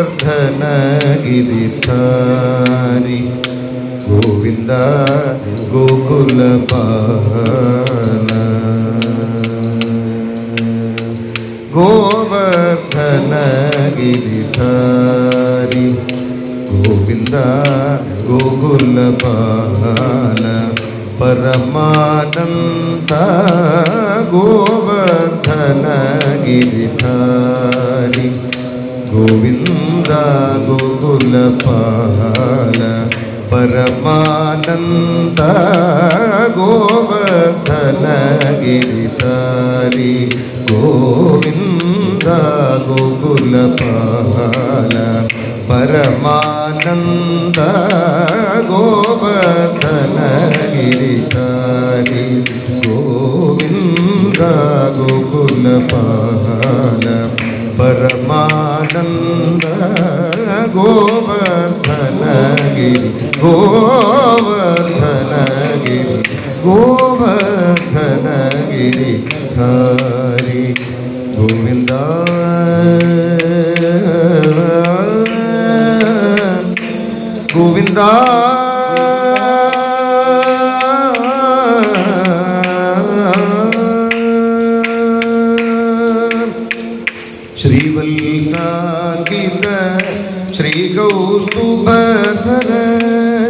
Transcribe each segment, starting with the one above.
ഗോവർദ്ധനഗിരിധാരി ഗോവിന്ദ ഗോകുലപാല ഗോവർദ്ധനഗിരിധാരി ഗോവിന്ദ ഗോകുലപാല പരമാനന്ദ ഗോവർദ്ധനഗിരിധാരി ഗോവിന്ദ ഗോകുലപാല പരമാനന്ദ ഗോവർദ്ധനഗിരിധാരി ഗോവിന്ദ ഗോകുലപാല പരമാനന്ദ ഗോവർദ്ധനഗിരിധാരി ഗോവിന്ദ ഗോകുലപാല പരമാനന്ദ ഗോവർദ്ധനഗിരി ഗോവർദ്ധനഗിരി ഗോവർദ്ധനഗിരി ഹരി ഗോവിന്ദ ഗോവിന്ദ ശ്രീവത്സാങ്കിത ശ്രീകൗസ്തുഭധര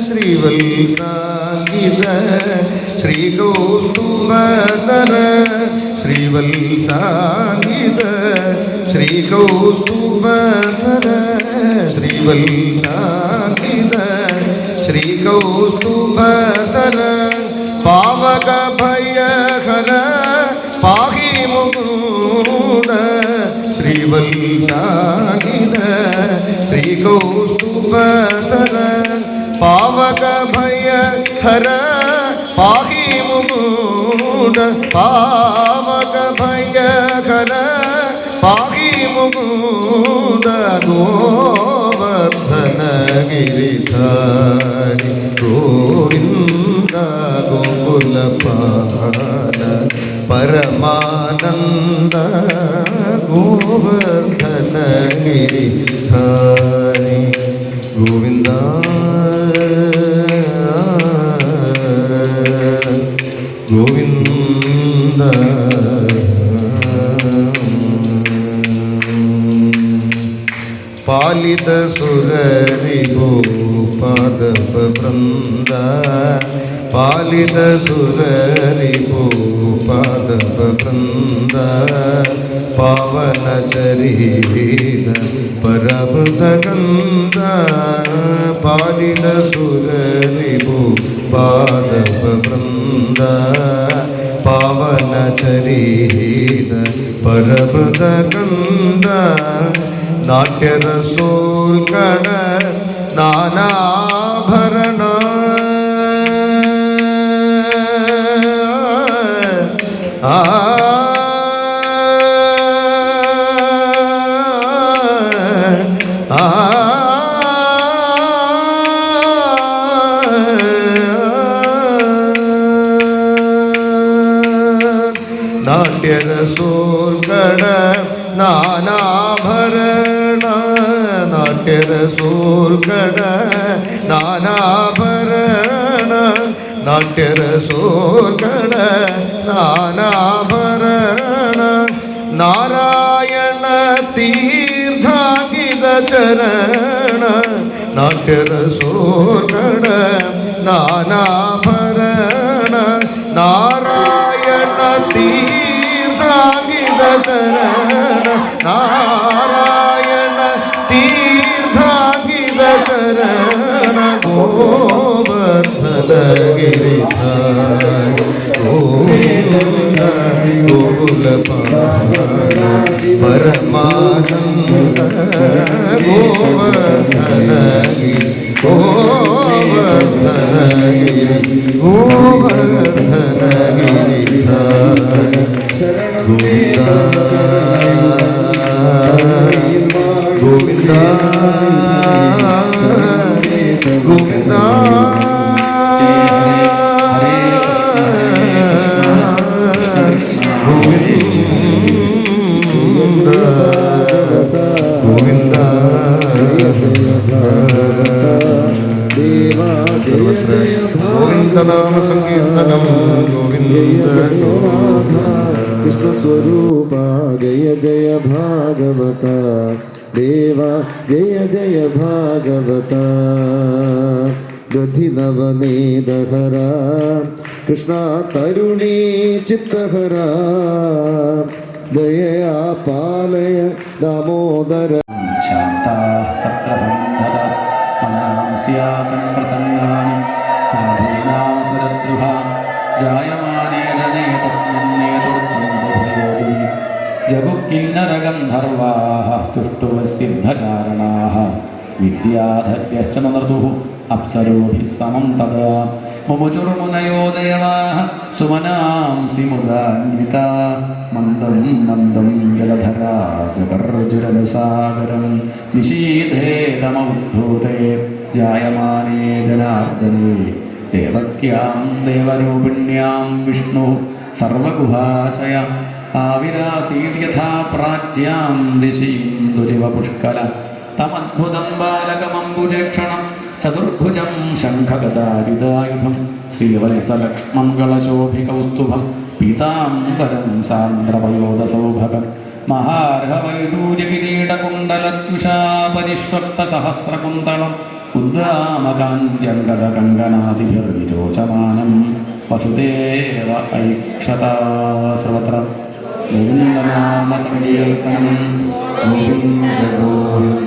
ശ്രീവത്സാങ്കിത ശ്രീകൗസ്തുഭധര ശ്രീവത്സാങ്കിത ശ്രീകൗസ്തുഭധര ശ്രീവത്സാങ്കിത ശ്രീകൗസ്തുഭധര പാവക ഭയഹര പാഹി മുകുന്ദ ശ്രീവത്സാങ്കിത ശ്രീകൗസ്തുഭധര പാവക ഭയഹര പാഹി മുകുന്ദ പാവക ഭയഹര പാഹി മുകുന്ദ ഗോവർദ്ധനഗിരിധാരി ഗോവിന്ദ ഗോകുലപാല പരമാനന്ദ ഗോവർദ്ധനഗിരിധാരി ഗോവിന്ദ ഗോവിന്ദ പാലിത സുരരിഭൂപാദവൃന്ദ പാലിത സുരരിഭൂപാദവൃന്ദ പാവന ചരീര പരമൃതഗന്ധ പാലിത സുരരിഭൂപാദവൃന്ദ പാവന ചരീര പരമൃതഗന്ധ നാട്യരസോൽകട നാനാഭരണ നാട്യരസോൽകട നാനാഭരണ നാട്യരസോൽകട നാനാഭരണ നാട്യരസോൽകട നാനാഭരണ നാരായണ തീർത്ഥാങ്കിത ചരണ നാട്യരസോൽകട നാനാഭരണ നാരായണ തീർത്ഥാങ്കിത ചരണ നാരായണ തീർത്ഥാങ്കിത ചരണ ഗോവർദ്ധനഗിരിധാരി ഗോവിന്ദ ഗോകുലപാല പരമാനന്ദ ഗോവർദ്ധനഗിരി ഗോവർദ്ധനഗിരി ഗോവർദ്ധനഗിരിധാരി ഗോവിന്ദ ഗോവിന്ദ ഗോവിന്ദ ഗോവിന്ദ ഗോവിന്ദ ദേവാ ജയ ജയ ഗോവിന്ദനാമ സങ്കീർത്തനം ഗോവിന്ദ ഗോനാഥ കൃഷ്ണസ്വരൂപ ജയ ജയ ഭാഗവത ദേവാ ജയ ജയ ഭാഗവത ദധിനവനേദഹര കൃഷ്ണ തരുണീ ചിത്തഹര ദയയാ പാലയ ദാമോദര ശാന്താഃ തത്ര സന്ധത മനാംസ്യാസൻ പ്രസന്നാനി സാധൂനാം സുരദ്രുഹ ജായമാനേ ജനേ തസ്മിന്നേതുർബന്ധുഭയോതി ജഗുക്കിന്നരഗന്ധർവാः സ്തുഷ്ടുവസിദ്ധചാരണാः വിദ്യാധര്യശ്ച നൃതുഃ അപ്സരോഭിः സമം തദാ മുമുചുർമുനയോ ദേവാः സുമനാംസി മുദാന്വിതാ മന്ദം മന്ദം ജലധരാ ജഗർജുരനുസാഗരം നിശീധേതമൗദ്ധൂതേ ജായമാനേ ജനാർദ്ദനേ ദേവക്യാം ദേവരൂപിണ്യാം വിഷ്ണു സർവഗുഹാശയ ആവിരാസീത് യഥാ പ്രാച്യാം ദിശീന്ദുരിവ പുഷ്കല തമദ്ഭുതം ബാലകമംബുജേക്ഷണം ചതുർഭുജം ശംഖഗദായുധായുധം ശ്രീവത്സലക്ഷ്മംഗളശോഭികൗസ്തുഭം പീതാംബരം സാന്ദ്രവയോധസൗഭഗം മഹാർഹവൈഡൂര്യകിരീടകുണ്ടലത്യുഷാപരിഷ്വക്തസഹസ്രകുന്തളം ഉദ്ദാമകാഞ്ചംഗദകങ്കണാദിഭിർവിരോചമാനം വസുദേവ ഐക്ഷതാ സർവത്ര ഗോവിന്ദനാമ സങ്കീർത്തനം ഗോവിന്ദ ഗോവിന്ദ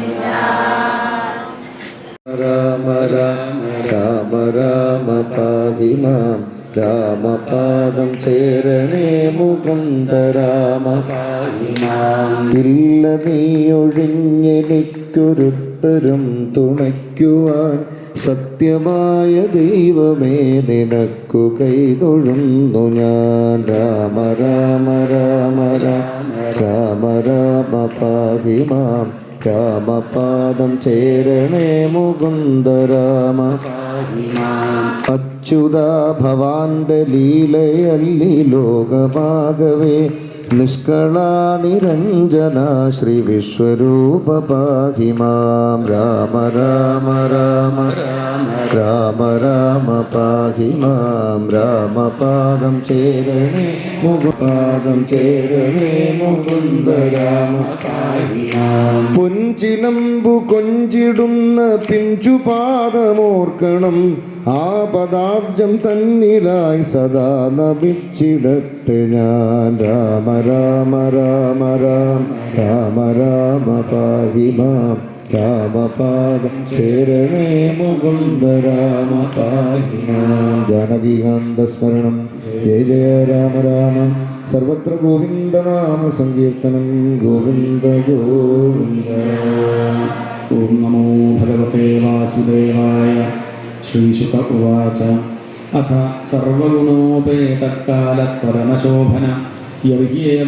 രാമ രാമ രാമ രാമ പാഹി മാം രാമപാദം ചേരണേ മുകുന്ദ രാമ പാഹി മാം ഇല്ല നീയൊഴിഞ്ഞെനിക്കൊരുത്തരും തുണയ്ക്കുവാൻ സത്യമായ ദൈവമേ നിനക്കു കൈതൊഴുന്നു ഞാൻ രാമ രാമ രാമ രാമ രാമ രാമ പാഹി മാം രാമപാദം ചേരണേ മുകുന്ദ രാമ പാഹി മാം അച്യുതാ ഭവാന്റെ ലീലയല്ലി ലോകമാകവേ നിഷ്കളാ നിരഞ്ജന ശ്രീ വിശ്വരൂപ പാഹി മാം രാമ രാമ രാമ രാമ രാമ രാമ പാഹി മാം രാമപാദം ചേരണേ മുകുപാദം ചേരണേ മുകുന്ദ രാമ പാഹി മാം പൊഞ്ചിലമ്പു കൊഞ്ചിടുന്ന പിഞ്ചുപാദമോർക്കണം ആ പദാബ്ജം തന്നിലായി സദാ നമിച്ചിടട്ടെ ഞാൻ രാമ രാമ രാമ രാമ രാമ രാമ പാഹി മാം രാമപാദം ചേരണേ മുകുന്ദ രാമ പാഹി മാം ജാനകീകാന്തസ്മരണം ജയ ജയ രാമ രാമ സർവത്ര ഗോവിന്ദനാമ സങ്കീർത്തനം ഗോവിന്ദ ഗോവിന്ദ. ഓം നമോ ഭഗവതേ വാസുദേവായ. ശ്രീശുക ഉവാച അഥ സർവഗുണോപേതക്കാല പരമശോഭന യർഹ്യേവ